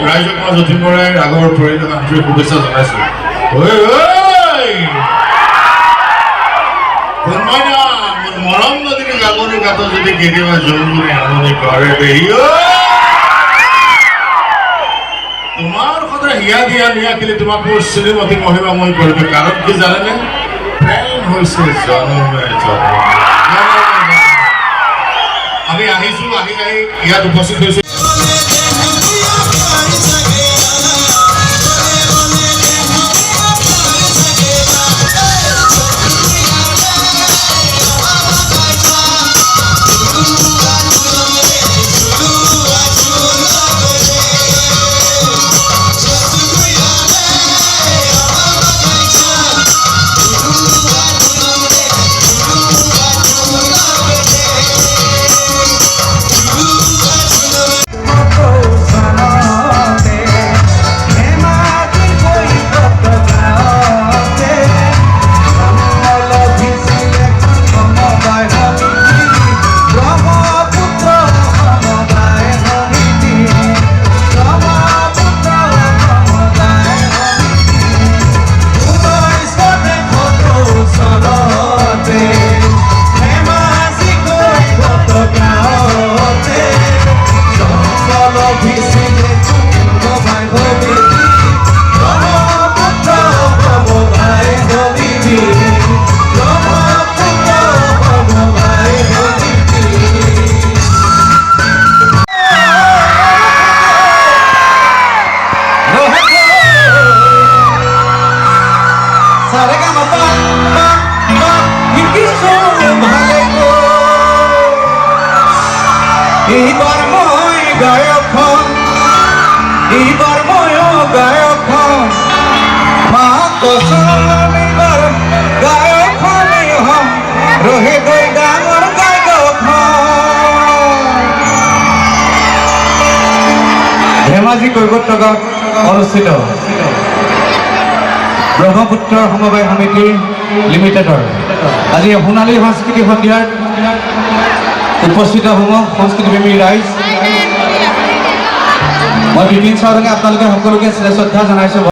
ৰাইজক মই যতীন বৰাই আগৰ পৰিয়ালক আন্তৰিক শুভেচ্ছা জনাইছোঁ। মৰম নদীৰ গাভৰু গাঁত যদি কেতিয়াবা জংগুনে আমনি কৰে তোমাৰ সদায় হিয়া দিয়া নিয়া খেলি তোমাক মোৰ শ্ৰীমতী মহিমাময় কৰিবে। কাৰণ কি জানেনে? প্ৰেম হৈছে জনমে জনম। আমি আহিছোঁ, আহি ইয়াত উপস্থিত হৈছোঁ। এইবাৰ মই গায়কখন মা কসম এইবাৰ গায়কখনে হম ৰহে গৈ ডাঙৰ গায়কখন। ধেমাজি কৈবৰ্ত গাঁৱত অনুষ্ঠিত ব্ৰহ্মপুত্ৰ সমবায় সমিতি লিমিটেডৰ আজি সোণালী সাংস্কৃতিক সন্ধিয়াত উপস্থিত হ'ব সংস্কৃতিপ্ৰেমী ৰাইজ। মই বিপিন চাওডাঙে আপোনালোকে সকলোকে শ্ৰদ্ধা জনাইছোঁ।